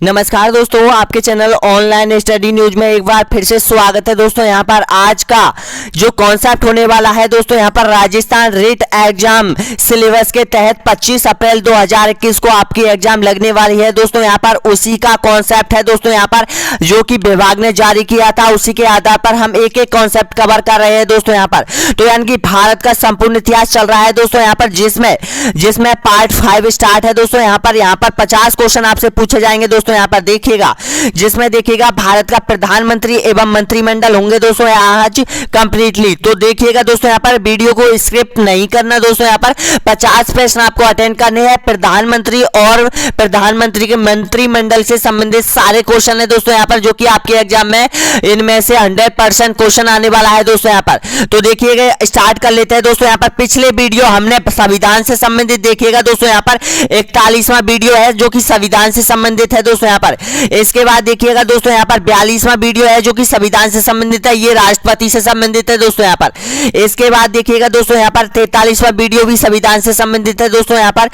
नमस्कार दोस्तों, आपके चैनल ऑनलाइन स्टडी न्यूज में एक बार फिर से स्वागत है। दोस्तों यहाँ पर आज का जो कॉन्सेप्ट होने वाला है दोस्तों, यहाँ पर राजस्थान रिट एग्जाम सिलेबस के तहत 25 अप्रैल 2021 को आपकी एग्जाम लगने वाली है। दोस्तों यहाँ पर उसी का कॉन्सेप्ट है दोस्तों, यहाँ पर जो कि विभाग ने जारी किया था उसी के आधार पर हम एक एक कॉन्सेप्ट कवर कर रहे हैं दोस्तों। यहाँ पर तो यानी कि भारत का संपूर्ण इतिहास चल रहा है दोस्तों यहाँ पर, जिसमें पार्ट 5 स्टार्ट है दोस्तों। यहाँ पर 50 क्वेश्चन आपसे पूछे जाएंगे दोस्तों। यहाँ पर देखिएगा, जिसमें देखिएगा भारत का प्रधानमंत्री एवं मंत्रिमंडल होंगे दोस्तों आज कंप्लीटली। तो देखिएगा दोस्तों, यहाँ पर वीडियो को स्क्रिप्ट नहीं करना दोस्तों। यहाँ पर 50 प्रश्न आपको अटेंड करने हैं। प्रधानमंत्री और प्रधानमंत्री के मंत्रिमंडल से संबंधित सारे क्वेश्चन है दोस्तों यहाँ पर, जो कि आपके एग्जाम में इनमें से 100% क्वेश्चन आने वाला है दोस्तों यहाँ पर। तो देखिएगा, स्टार्ट कर लेते हैं दोस्तों। यहाँ पर पिछले वीडियो हमने संविधान से संबंधित देखिएगा दोस्तों, यहाँ पर 41वां वीडियो है जो कि संविधान से संबंधित है दोस्तों यहाँ पर। इसके बाद देखिएगा दोस्तों, यहाँ पर 42वां वीडियो है जो कि संविधान से संबंधित है, ये राष्ट्रपति से संबंधित है दोस्तों यहाँ पर। इसके बाद देखिएगा दोस्तों, यहाँ पर 43वां वीडियो भी संविधान से संबंधित है दोस्तों यहाँ पर।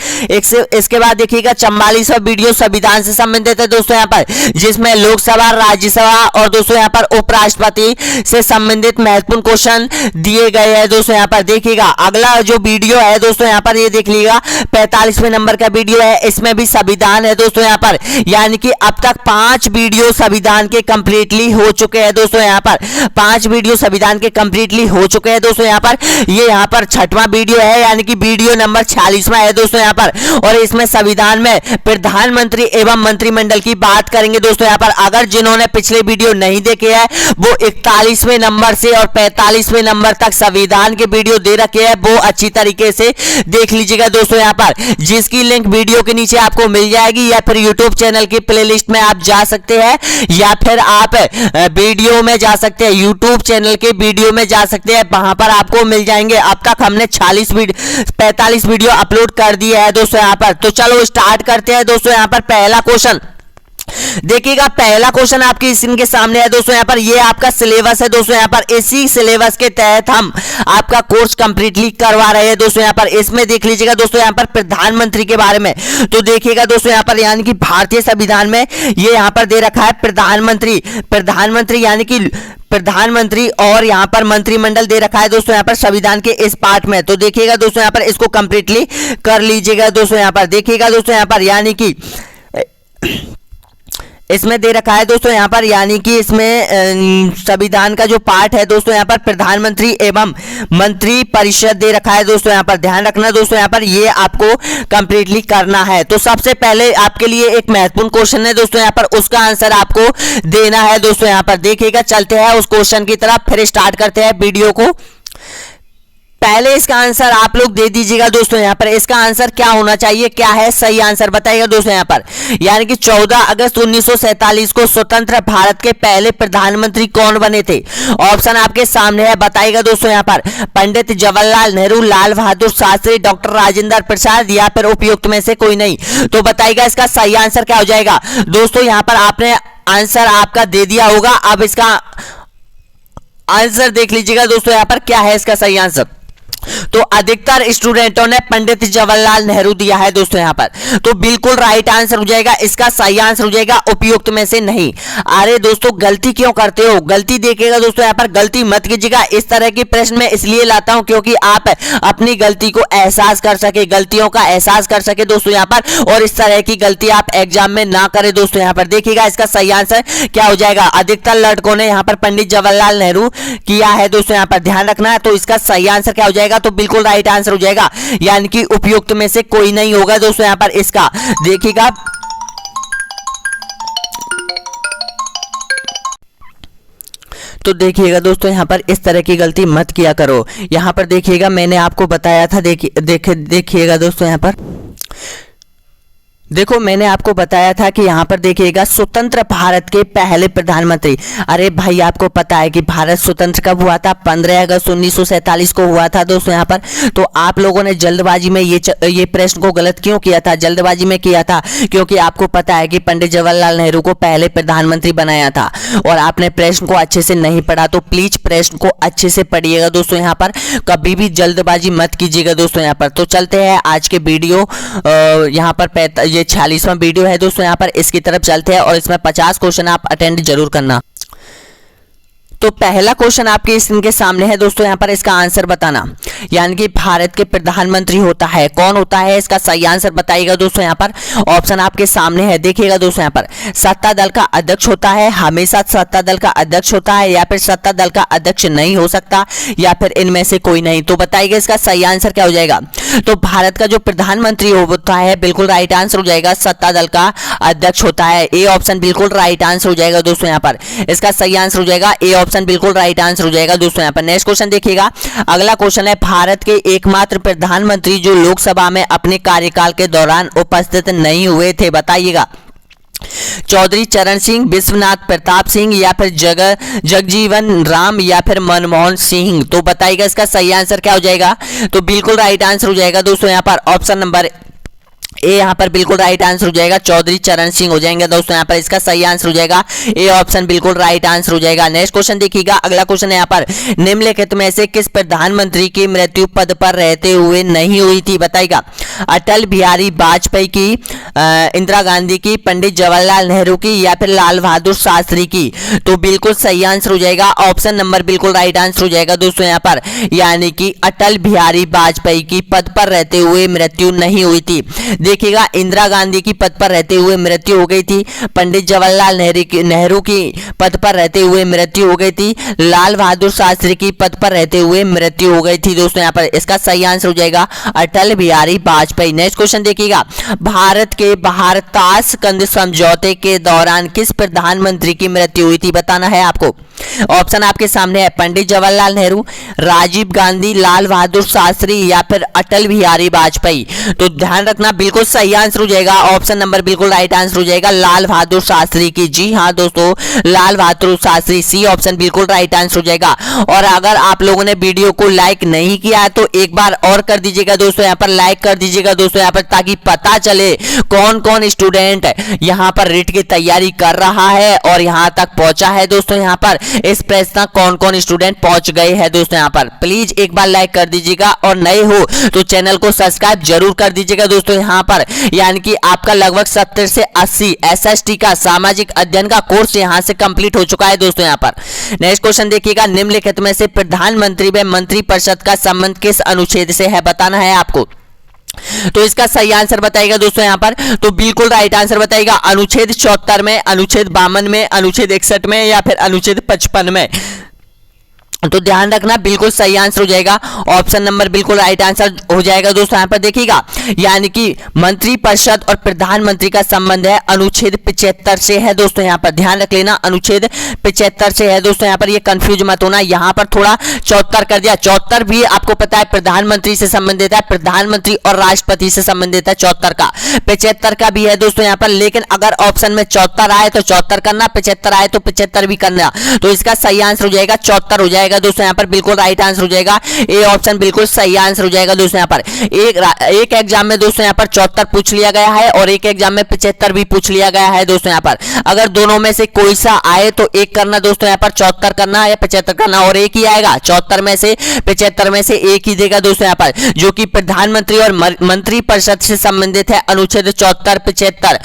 इसके बाद देखिएगा 44वां वीडियो संविधान से संबंधित है दोस्तों यहाँ पर, जिसमें लोकसभा, राज्यसभा और दोस्तों यहाँ पर उपराष्ट्रपति से संबंधित महत्वपूर्ण क्वेश्चन दिए गए हैं दोस्तों यहाँ पर। देखिएगा अगला जो वीडियो है दोस्तों यहाँ पर, ये देख लीजिएगा 45वें नंबर का वीडियो है, इसमें भी संविधान है दोस्तों यहाँ पर। यानी कि अब तक 5 वीडियो संविधान के कंप्लीटली हो चुके हैं दोस्तों यहाँ पर। 5 वीडियो संविधान के कंप्लीटली हो चुके हैं दोस्तों यहाँ पर। ये यहाँ पर 6वां वीडियो है, यानी कि वीडियो नंबर 46वां है दोस्तों यहाँ पर। और इसमें संविधान में प्रधानमंत्री एवं मंत्रिमंडल की बात करेंगे दोस्तों यहाँ पर। अगर जिन्होंने पिछले वीडियो नहीं देखे हैं वो 41वें नंबर से और 45वें नंबर तक संविधान के वीडियो दे रखे हैं, वो अच्छी तरीके से देख लीजिएगा दोस्तों यहाँ पर, जिसकी लिंक वीडियो के नीचे आपको मिल जाएगी, या फिर यूट्यूब चैनल की प्लेलिस्ट में आप जा सकते हैं, या फिर आप वीडियो में जा सकते हैं, यूट्यूब चैनल के वीडियो में जा सकते हैं, वहां पर आपको मिल जाएंगे। अब तक हमने 45 वीडियो अपलोड कर दिए हैं दोस्तों यहाँ पर। तो चलो स्टार्ट करते हैं दोस्तों। यहाँ पर पहला क्वेश्चन देखिएगा, पहला क्वेश्चन आपकी स्क्रीन के सामने है दोस्तों यहाँ पर। ये आपका सिलेबस है दोस्तों यहाँ पर, इसी सिलेबस के तहत हम आपका कोर्स कंप्लीटली करवा रहे हैं दोस्तों यहाँ पर। इसमें देख लीजिएगा दोस्तों यहाँ पर प्रधानमंत्री के बारे में। तो देखिएगा दोस्तों यहाँ पर, यानी कि भारतीय संविधान में ये यहाँ पर दे रखा है प्रधानमंत्री यानी कि प्रधानमंत्री, और यहाँ पर मंत्रिमंडल दे रखा है दोस्तों यहाँ पर संविधान के इस पार्ट में। तो देखिएगा दोस्तों यहाँ पर, इसको कंप्लीटली कर लीजिएगा दोस्तों यहाँ पर। देखिएगा दोस्तों यहाँ पर, यानी कि इसमें दे रखा है दोस्तों यहाँ पर, यानी कि इसमें संविधान का जो पार्ट है दोस्तों यहाँ पर प्रधानमंत्री एवं मंत्री परिषद दे रखा है दोस्तों यहाँ पर। ध्यान रखना दोस्तों यहाँ पर, ये आपको कंप्लीटली करना है। तो सबसे पहले आपके लिए एक महत्वपूर्ण क्वेश्चन है दोस्तों यहाँ पर, उसका आंसर आपको देना है दोस्तों यहाँ पर। देखिएगा, चलते हैं उस क्वेश्चन की तरफ, फिर स्टार्ट करते हैं वीडियो को। पहले इसका आंसर आप लोग दे दीजिएगा दोस्तों यहाँ पर। इसका आंसर क्या होना चाहिए, क्या है सही आंसर बताइएगा दोस्तों यहाँ पर। यानी कि 14 अगस्त 1947 को स्वतंत्र भारत के पहले प्रधानमंत्री कौन बने थे? ऑप्शन आपके सामने है, बताइएगा दोस्तों यहाँ पर। पंडित जवाहरलाल नेहरू, लाल बहादुर शास्त्री, डॉक्टर राजेंद्र प्रसाद, या फिर उपयुक्त में से कोई नहीं। तो बताइएगा इसका सही आंसर क्या हो जाएगा दोस्तों। यहाँ पर आपने आंसर आपका दे दिया होगा, अब इसका आंसर देख लीजिएगा दोस्तों यहाँ पर, क्या है इसका सही आंसर। तो अधिकतर स्टूडेंटों ने पंडित जवाहरलाल नेहरू दिया है दोस्तों यहाँ पर। तो बिल्कुल राइट आंसर हो जाएगा, इसका सही आंसर हो जाएगा उपयुक्त में से नहीं। अरे दोस्तों, गलती क्यों करते हो? गलती देखिएगा दोस्तों यहाँ पर, गलती मत कीजिएगा। इस तरह की प्रश्न मैं इसलिए लाता हूं क्योंकि आप अपनी गलती को एहसास कर सके, गलतियों का एहसास कर सके दोस्तों यहाँ पर, और इस तरह की गलती आप एग्जाम में ना करें दोस्तों यहाँ पर। देखिएगा इसका सही आंसर क्या हो जाएगा। अधिकतर लड़कों ने यहाँ पर पंडित जवाहरलाल नेहरू किया है दोस्तों यहाँ पर, ध्यान रखना है। तो इसका सही आंसर क्या हो जाएगा, तो बिल्कुल राइट आंसर हो जाएगा, यानी कि उपयुक्त में से कोई नहीं होगा दोस्तों यहाँ पर इसका। देखिएगा, तो देखिएगा दोस्तों यहाँ पर इस तरह की गलती मत किया करो। यहाँ पर देखिएगा, मैंने आपको बताया था, देखिएगा दोस्तों यहाँ पर, देखो मैंने आपको बताया था कि यहाँ पर देखिएगा स्वतंत्र भारत के पहले प्रधानमंत्री। अरे भाई, आपको पता है कि भारत स्वतंत्र कब हुआ था? 15 अगस्त 1947 को हुआ था दोस्तों यहाँ पर। तो आप लोगों ने जल्दबाजी में ये प्रश्न को गलत क्यों किया था? जल्दबाजी में किया था क्योंकि आपको पता है कि पंडित जवाहरलाल नेहरू को पहले प्रधानमंत्री बनाया था और आपने प्रश्न को अच्छे से नहीं पढ़ा। तो प्लीज प्रश्न को अच्छे से पढ़िएगा दोस्तों यहाँ पर, कभी भी जल्दबाजी मत कीजिएगा दोस्तों यहाँ पर। तो चलते हैं आज के वीडियो यहाँ पर ये 46वां वीडियो है दोस्तों। यहाँ पर इसकी तरफ चलते हैं और इसमें 50 क्वेश्चन आप अटेंड जरूर करना। तो पहला क्वेश्चन आपके स्क्रीन के सामने है दोस्तों। यहाँ पर इसका आंसर बताना, यानी कि भारत के प्रधानमंत्री होता है, कौन होता है, इसका सही आंसर बताइएगा दोस्तों। यहाँ पर ऑप्शन आपके सामने है, देखिएगा दोस्तों। यहाँ पर सत्ता दल का अध्यक्ष होता है, हमेशा सत्ता दल का अध्यक्ष होता है, या फिर सत्ता दल का अध्यक्ष नहीं हो सकता, या फिर इनमें से कोई नहीं। तो बताइएगा इसका सही आंसर क्या हो जाएगा। तो भारत का जो प्रधानमंत्री होता है, बिल्कुल राइट आंसर हो जाएगा, सत्ता दल का अध्यक्ष होता है। ए ऑप्शन बिल्कुल राइट आंसर हो जाएगा दोस्तों। यहाँ पर इसका सही आंसर हो जाएगा ए ऑप्शन बिल्कुल राइट आंसर हो जाएगा दोस्तों। यहाँ पर नेक्स्ट क्वेश्चन देखिएगा। अगला क्वेश्चन है, भारत के एकमात्र प्रधानमंत्री जो लोकसभा में अपने कार्यकाल के दौरान उपस्थित नहीं हुए थे, बताइएगा। चौधरी चरण सिंह, विश्वनाथ प्रताप सिंह, या फिर जगजीवन राम, या फिर मनमोहन सिंह। तो बताइएगा इसका सही आंसर क्या हो जाएगा। तो बिल्कुल राइट आंसर हो जाएगा दोस्तों। यहाँ पर ऑप्शन नंबर ए यहाँ पर बिल्कुल राइट आंसर हो जाएगा, चौधरी चरण सिंह हो जाएंगे दोस्तों। यहाँ पर इसका सही आंसर हो जाएगा ए ऑप्शन बिल्कुल राइट आंसर हो जाएगा। नेक्स्ट क्वेश्चन देखिएगा। अगला क्वेश्चन है यहाँ पर, निम्नलिखित में से किस प्रधानमंत्री की मृत्यु पद पर रहते हुए नहीं हुई थी, बताइएगा। अटल बिहारी वाजपेयी की, इंदिरा गांधी की, पंडित जवाहरलाल नेहरू की, या फिर लाल बहादुर शास्त्री की। तो बिल्कुल सही आंसर हो जाएगा, ऑप्शन नंबर बिल्कुल राइट आंसर हो जाएगा दोस्तों। यहाँ पर यानी कि अटल बिहारी वाजपेयी की पद पर रहते हुए मृत्यु नहीं हुई थी। देखिएगा, इंदिरा गांधी की पद पर रहते हुए मृत्यु हो गई थी, पंडित जवाहरलाल नेहरू की पद पर रहते हुए मृत्यु हो गई थी, लाल बहादुर शास्त्री की पद पर रहते हुए मृत्यु हो गई थी दोस्तों। यहाँ पर इसका सही आंसर हो जाएगा अटल बिहारी वाजपेयी। नेक्स्ट क्वेश्चन देखिएगा। भारत के बाहर ताशकंद समझौते के दौरान किस प्रधानमंत्री की मृत्यु हुई थी, बताना है आपको। ऑप्शन आपके सामने है, पंडित जवाहरलाल नेहरू, राजीव गांधी, लाल बहादुर शास्त्री, या फिर अटल बिहारी वाजपेयी। तो ध्यान रखना, बिल्कुल सही आंसर हो जाएगा, ऑप्शन नंबर बिल्कुल राइट आंसर हो जाएगा, लाल बहादुर शास्त्री की। जी हाँ दोस्तों, लाल बहादुर शास्त्री, सी ऑप्शन बिल्कुल राइट आंसर हो जाएगा। और अगर आप लोगों ने वीडियो को लाइक नहीं किया है तो एक बार और कर दीजिएगा दोस्तों। यहाँ पर लाइक कर दीजिएगा दोस्तों, यहाँ पर, ताकि पता चले कौन कौन स्टूडेंट यहाँ पर रीट की तैयारी कर रहा है और यहाँ तक पहुंचा है दोस्तों। यहाँ पर इस प्रश्न तक कौन कौन स्टूडेंट पहुंच गए हैं दोस्तों। यहाँ पर प्लीज एक बार लाइक कर दीजिएगा, और नए हो तो चैनल को सब्सक्राइब जरूर कर दीजिएगा दोस्तों। यहाँ पर यानी कि आपका लगभग 70 से 80 एसएसटी का सामाजिक अध्ययन का कोर्स यहाँ से कंप्लीट हो चुका है दोस्तों। यहाँ पर नेक्स्ट क्वेश्चन देखिएगा। निम्नलिखित में से प्रधानमंत्री व मंत्रिपरिषद का संबंध किस अनुच्छेद से है, बताना है आपको। तो इसका सही आंसर बताइएगा दोस्तों। यहाँ पर तो बिल्कुल राइट आंसर बताइएगा, अनुच्छेद 74 में, अनुच्छेद 52 में, अनुच्छेद 61 में, या फिर अनुच्छेद 55 में। तो ध्यान रखना, बिल्कुल सही आंसर हो जाएगा, ऑप्शन नंबर बिल्कुल राइट आंसर हो जाएगा दोस्तों। यहाँ पर देखिएगा, यानी कि मंत्रिपरिषद और प्रधानमंत्री का संबंध है अनुच्छेद 75 से है दोस्तों। यहाँ पर ध्यान रख लेना, अनुच्छेद 75 से है दोस्तों। यहाँ पर ये कंफ्यूज मत होना, यहाँ पर थोड़ा 74 कर दिया। 74 भी आपको पता है प्रधानमंत्री से संबंधित है, प्रधानमंत्री और राष्ट्रपति से संबंधित है 74 का। 75 का भी है दोस्तों यहाँ पर, लेकिन अगर ऑप्शन में 74 आए तो 74 करना, 75 आए तो 75 भी करना। तो इसका सही आंसर हो जाएगा 74 हो जाएगा दोस्तों। यहाँ पर बिल्कुल राइट आंसर हो जाएगा, ए ऑप्शन बिल्कुल सही आंसर हो जाएगा दोस्तों। यहाँ पर एक एग्जाम में दोस्तों यहाँ पर 74 पूछ लिया गया है, और एक एग्जाम में 75 भी पूछ लिया गया है दोस्तों। यहाँ पर अगर दोनों में से कोई सा आए तो एक करना दोस्तों। यहाँ पर 74 करना या 75 करना, और एक ही आएगा 74 में से 75 में से एक ही देगा दोस्तों। यहाँ पर जो कि प्रधानमंत्री और मंत्रिपरिषद से संबंधित है, अनुच्छेद 74, 75,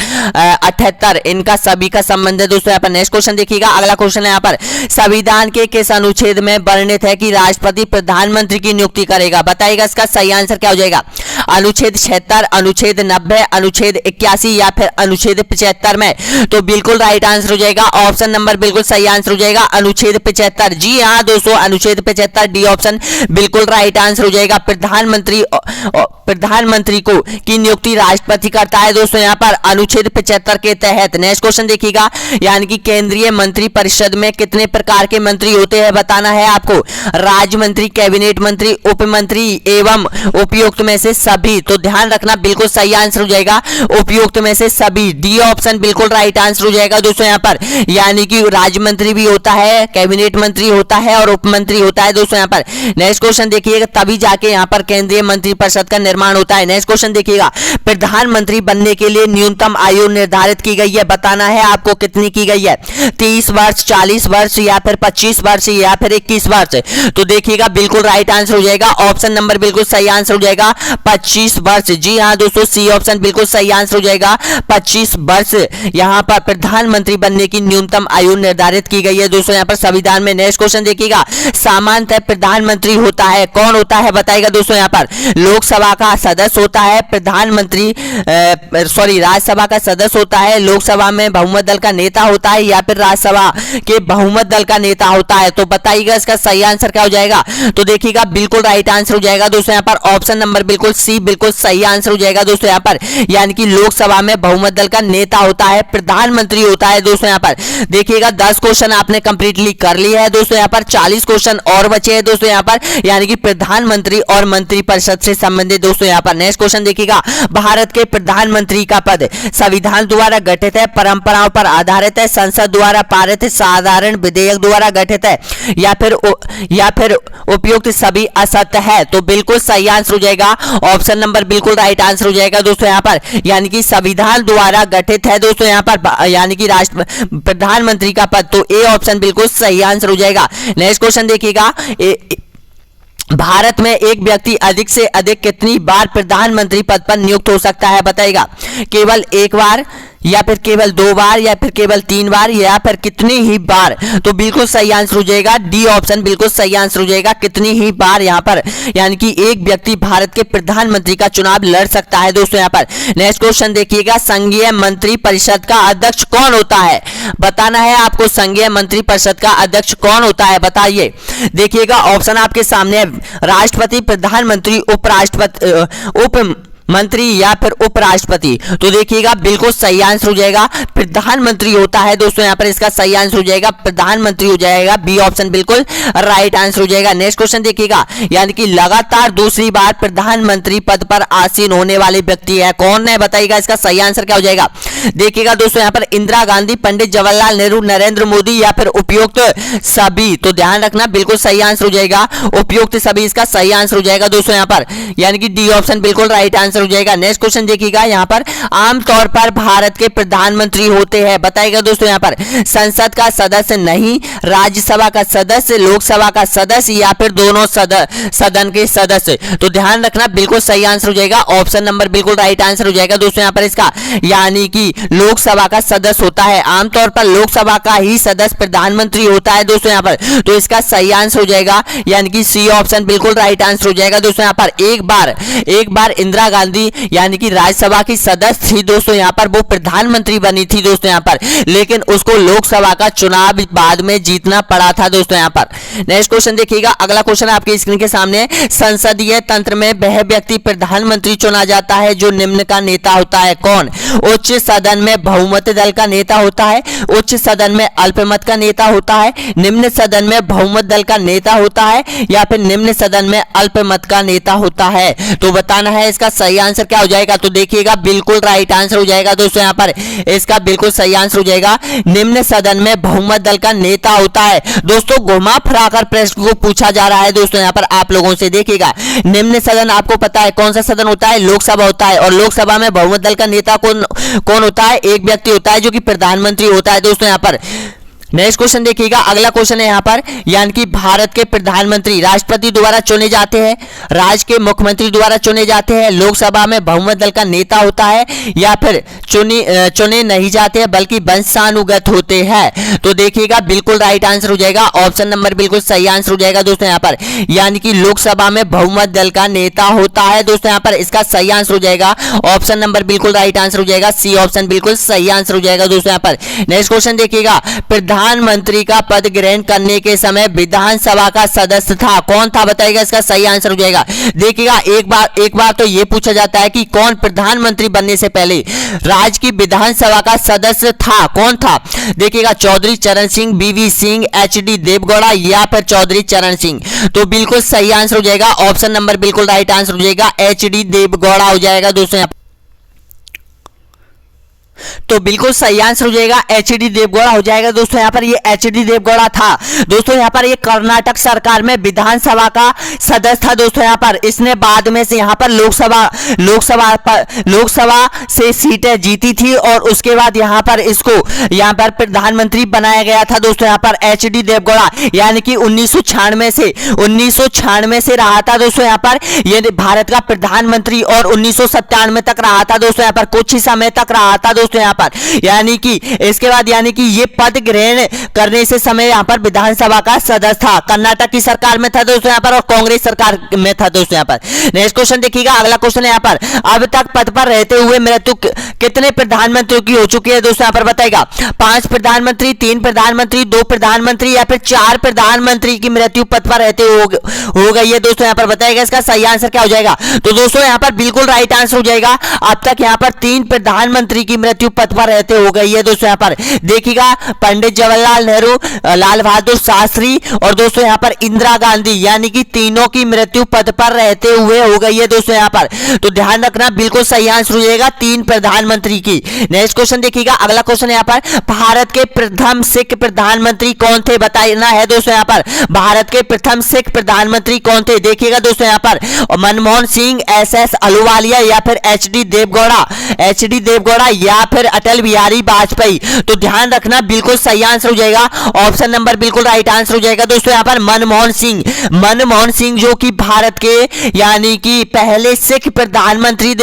78 इनका सभी का संबंध है दोस्तों। यहाँ पर नेक्स्ट क्वेश्चन देखिएगा। अगला क्वेश्चन है यहाँ पर, संविधान के किस अनुच्छेद में वर्णित है कि राष्ट्रपति प्रधानमंत्री की नियुक्ति करेगा, बताइएगा इसका सही आंसर क्या हो जाएगा। अनुच्छेद 76, अनुच्छेद 90, अनुच्छेद 81, या फिर अनुच्छेद 75 में। तो बिल्कुल राइट आंसर हो जाएगा, ऑप्शन नंबर बिल्कुल सही आंसर हो जाएगा, अनुच्छेद 75। जी हाँ दोस्तों, अनुच्छेद 75, डी ऑप्शन बिल्कुल राइट आंसर हो जाएगा। प्रधानमंत्री को की नियुक्ति राष्ट्रपति करता है दोस्तों, यहाँ पर अनुच्छेद 75 के तहत। नेक्स्ट क्वेश्चन देखिएगा, यानी कि केंद्रीय मंत्रिपरिषद में कितने प्रकार के मंत्री होते हैं, बताना है आपको। राज्य मंत्री, कैबिनेट मंत्री, उप मंत्री एवं उपयुक्त में से सभी। तो ध्यान रखना, बिल्कुल सही आंसर हो जाएगा उपयुक्त में से सभी, डी ऑप्शन बिल्कुल राइट आंसर हो जाएगा दोस्तों। यहाँ पर यानी कि राज्य मंत्री भी होता है, कैबिनेट मंत्री होता है, और उप मंत्री होता है दोस्तों। यहाँ पर नेक्स्ट क्वेश्चन देखिएगा, तभी जाके यहाँ पर केंद्रीय मंत्रिपरिषद का निर्माण होता है। नेक्स्ट क्वेश्चन देखिएगा, प्रधानमंत्री बनने के लिए न्यूनतम आयु निर्धारित की गई है, बताना है आपको कितनी की गई है। 30 वर्ष, 40 वर्ष, या फिर 25 वर्ष, या फिर 21 21 वर्ष। तो देखिएगा बिल्कुल राइट आंसर हो जाएगा ऑप्शन नंबर बिल्कुल सही आंसर हो जाएगा 25 वर्ष। जी हाँ दोस्तों, सी ऑप्शन बिल्कुल सही आंसर हो जाएगा 25 वर्ष। यहाँ पर प्रधानमंत्री बनने की न्यूनतम आयु निर्धारित की गई है दोस्तों यहाँ पर संविधान में। नेक्स्ट क्वेश्चन देखिएगा, सामान्यतः प्रधानमंत्री होता है कौन होता है बताइएगा दोस्तों यहाँ पर। लोकसभा का सदस्य होता है प्रधानमंत्री, राज्यसभा का सदस्य होता है, लोकसभा में बहुमत दल का नेता होता है, या फिर राज्यसभा के बहुमत दल का नेता होता है। तो बताइएगा इसका सही आंसर क्या हो जाएगा। तो देखिएगा बिल्कुल राइट आंसर हो जाएगा दोस्तों यहाँ पर ऑप्शन नंबर बिल्कुल सी बिल्कुल सही आंसर हो जाएगा दोस्तों यहाँ पर, यानी कि लोकसभा में बहुमत दल का नेता होता है, प्रधानमंत्री होता है दोस्तों यहाँ पर। देखिएगा 10 क्वेश्चन आपने कंप्लीटली कर लिया है दोस्तों यहाँ पर, 40 क्वेश्चन और बचे हैं दोस्तों यहाँ पर, यानी कि प्रधानमंत्री और मंत्रिपरिषद से संबंधित दोस्तों यहाँ पर। नेक्स्ट क्वेश्चन देखिएगा, भारत के प्रधानमंत्री का पद संविधान द्वारा गठित है, परंपराओं पर आधारित है, संसद द्वारा पारित साधारण विधेयक द्वारा गठित है, या फिर उपयुक्त सभी असत्य है। तो बिल्कुल सही आंसर हो जाएगा ऑप्शन नंबर बिल्कुल राइट आंसर हो जाएगा दोस्तों यहाँ पर, यानी कि संविधान द्वारा गठित है दोस्तों यहाँ पर, यानी कि राष्ट्र प्रधानमंत्री का पद। तो ए ऑप्शन बिल्कुल सही आंसर हो जाएगा। नेक्स्ट क्वेश्चन देखिएगा, भारत में एक व्यक्ति अधिक से अधिक कितनी बार प्रधानमंत्री पद पर नियुक्त हो सकता है बताइएगा। केवल एक बार, या फिर केवल 2 बार, या फिर केवल 3 बार, या फिर कितनी ही बार। तो बिल्कुल सही आंसर हो जाएगा डी ऑप्शन बिल्कुल सही आंसर हो जाएगा, कितनी ही बार यहाँ पर, यानी कि एक व्यक्ति भारत के प्रधानमंत्री का चुनाव लड़ सकता है दोस्तों यहाँ पर। नेक्स्ट क्वेश्चन देखिएगा, संघीय मंत्री परिषद का अध्यक्ष कौन होता है बताना है आपको। संघीय मंत्री परिषद का अध्यक्ष कौन होता है बताइए। देखिएगा ऑप्शन आपके सामने है, राष्ट्रपति, प्रधानमंत्री, उप मंत्री, या फिर उपराष्ट्रपति। तो देखिएगा बिल्कुल सही आंसर हो जाएगा प्रधानमंत्री होता है दोस्तों यहाँ पर, इसका सही आंसर हो जाएगा प्रधानमंत्री हो जाएगा, बी ऑप्शन बिल्कुल राइट आंसर हो जाएगा। नेक्स्ट क्वेश्चन देखिएगा, यानी कि लगातार दूसरी बार प्रधानमंत्री पद पर आसीन होने वाले व्यक्ति है कौन है बताइएगा, इसका सही आंसर क्या हो जाएगा। देखिएगा दोस्तों यहाँ पर इंदिरा गांधी, पंडित जवाहरलाल नेहरू, नरेंद्र मोदी, या फिर उपयुक्त सभी। तो ध्यान रखना बिल्कुल सही आंसर हो जाएगा उपयुक्त सभी, इसका सही आंसर हो जाएगा दोस्तों यहाँ पर, यानी कि डी ऑप्शन बिल्कुल राइट आंसर हो जाएगा। नेक्स्ट क्वेश्चन देखिएगा, यहाँ पर आमतौर पर भारत के प्रधानमंत्री होते हैं बताइएगा दोस्तों यहाँ पर, संसद का सदस्य नहीं, राज्यसभा का सदस्य, लोकसभा का सदस्य, या फिर दोनों सदन के सदस्य। तो ध्यान रखना बिल्कुल सही आंसर हो जाएगा ऑप्शन नंबर बिल्कुल राइट आंसर हो जाएगा दोस्तों यहाँ पर इसका, यानी कि लोकसभा का सदस्य होता है। आमतौर पर लोकसभा का ही सदस्य प्रधानमंत्री होता है दोस्तों यहाँ पर, तो इसका सही आंसर हो जाएगा, यानी कि सी ऑप्शन बिल्कुल राइट आंसर हो जाएगा दोस्तों यहाँ पर। एक बार इंदिरा गांधी यानी कि राज्यसभा की सदस्य थी दोस्तों यहाँ पर, वो प्रधानमंत्री बनी थी दोस्तों यहाँ पर, लेकिन उसको लोकसभा का चुनाव बाद में जीतना पड़ा था दोस्तों यहाँ पर। नेक्स्ट क्वेश्चन देखिएगा, अगला क्वेश्चन आपके स्क्रीन के सामने, संसदीय तंत्र में वह व्यक्ति प्रधानमंत्री चुना जाता है जो निम्न का नेता होता है कौन। उच्च सदन में बहुमत दल का नेता होता है, उच्च सदन में अल्पमत का नेता होता है, निम्न सदन में बहुमत दल का नेता होता है, या फिर निम्न सदन में अल्पमत का नेता होता है। तो बताना है इसका सही आंसर क्या हो जाएगा। तो देखिएगा बिल्कुल राइट आंसर हो जाएगा दोस्तों यहाँ पर, इसका बिल्कुल सही आंसर हो जाएगा निम्न सदन में बहुमत दल का नेता होता है। दोस्तों घुमा फिराकर प्रश्न को पूछा जा रहा है दोस्तों यहाँ पर आप लोगों से। देखिएगा निम्न सदन आपको पता है कौन सा सदन होता है, लोकसभा होता है, और लोकसभा में बहुमत दल का नेता कौन होता है, एक व्यक्ति होता है जो कि प्रधानमंत्री होता है दोस्तों यहाँ पर। नेक्स्ट क्वेश्चन देखिएगा, अगला क्वेश्चन है यहाँ पर, यानी कि भारत के प्रधानमंत्री राष्ट्रपति द्वारा चुने जाते हैं, राज्य के मुख्यमंत्री द्वारा चुने जाते हैं, लोकसभा में बहुमत दल का नेता होता है, या फिर चुने नहीं जाते हैं बल्कि वंशानुगत होते हैं। तो देखिएगा बिल्कुल राइट आंसर हो जाएगा ऑप्शन नंबर बिल्कुल सही आंसर हो जाएगा दोस्तों यहाँ पर, यानी कि लोकसभा में बहुमत दल का नेता होता है दोस्तों यहाँ पर, इसका सही आंसर हो जाएगा ऑप्शन नंबर बिल्कुल राइट आंसर हो जाएगा, सी ऑप्शन बिल्कुल सही आंसर हो जाएगा दोस्तों यहाँ पर। नेक्स्ट क्वेश्चन देखिएगा, प्रधानमंत्री का पद ग्रहण करने के समय विधानसभा का सदस्य था कौन था बताइएगा, इसका सही आंसर हो जाएगा। देखिएगा एक बार तो ये पूछा जाता है कि कौन प्रधानमंत्री बनने से पहले राज्य की विधानसभा का सदस्य था, कौन था। देखिएगा चौधरी चरण सिंह, बीवी सिंह, एचडी देवगौड़ा, या फिर चौधरी चरण सिंह। तो बिल्कुल सही आंसर हो जाएगा ऑप्शन नंबर बिल्कुल राइट आंसर हो जाएगा एचडी देवगौड़ा हो जाएगा दोस्तों। तो बिल्कुल सही आंसर हो जाएगा एच.डी. देवगौड़ा हो जाएगा दोस्तों। यहाँ पर ये एच.डी. देवगौड़ा था दोस्तों। यहाँ पर ये कर्नाटक सरकार में विधानसभा का सदस्य था दोस्तों। यहाँ पर इसने बाद में से यहाँ पर लोकसभा से सीटें जीती थी और उसके बाद यहाँ पर इसको यहाँ पर प्रधानमंत्री बनाया गया था दोस्तों। यहाँ पर एच.डी. देवगौड़ा यानी कि 1996 से रहा था दोस्तों। यहाँ पर ये भारत का प्रधानमंत्री और 1997 तक रहा था दोस्तों। यहाँ पर कुछ ही समय तक रहा था दोस्तों। यहाँ पर यानी कि इसके बाद यानी कि ये पद ग्रहण करने से समय यहाँ पर विधानसभा का सदस्य था। कर्नाटक की सरकार में था दोस्तों यहाँ पर और कांग्रेस सरकार में था दोस्तों। यहाँ पर नेक्स्ट क्वेश्चन देखिएगा। अगला क्वेश्चन है यहाँ पर अब तक पद पर रहते हुए मृत्यु कितने प्रधानमंत्रियों की हो चुकी है दोस्तों। यहाँ पर बताएगा 5 प्रधानमंत्री, 3 प्रधानमंत्री, 2 प्रधानमंत्री या फिर 4 प्रधानमंत्री की मृत्यु पद पर रहते हो गई है दोस्तों। यहाँ पर बताएगा इसका सही आंसर क्या हो जाएगा। तो दोस्तों यहाँ पर बिल्कुल राइट आंसर हो जाएगा। अब तक यहाँ पर 3 प्रधानमंत्री की मृत्यु पद पर रहते हो गई है दोस्तों। यहाँ पर देखिएगा पंडित जवाहरलाल नेहरू, लाल बहादुर शास्त्री और दोस्तों यहाँ पर इंदिरा गांधी यानी कि तीनों की मृत्यु पद पर रहते हुए हो गई है दोस्तों। यहाँ पर तो ध्यान रखना बिल्कुल सही आंसर हो जाएगा 3 प्रधानमंत्री की। नेक्स्ट क्वेश्चन देखिएगा। अगला क्वेश्चन यहाँ पर भारत के प्रथम सिख प्रधानमंत्री कौन थे बताना है दोस्तों। यहाँ पर भारत के प्रथम सिख प्रधानमंत्री कौन थे देखिएगा दोस्तों। यहाँ पर मनमोहन सिंह, एस.एस. अहलूवालिया या फिर एच.डी. देवगौड़ा या फिर अटल बिहारी वाजपेयी। तो ध्यान रखना बिल्कुल सही आंसर हो जाएगा। ऑप्शन नंबर बिल्कुल राइट आंसर हो जाएगा दोस्तों। यहाँ पर मनमोहन सिंह जो कि भारत के यानी कि पहले सिख प्रधानमंत्री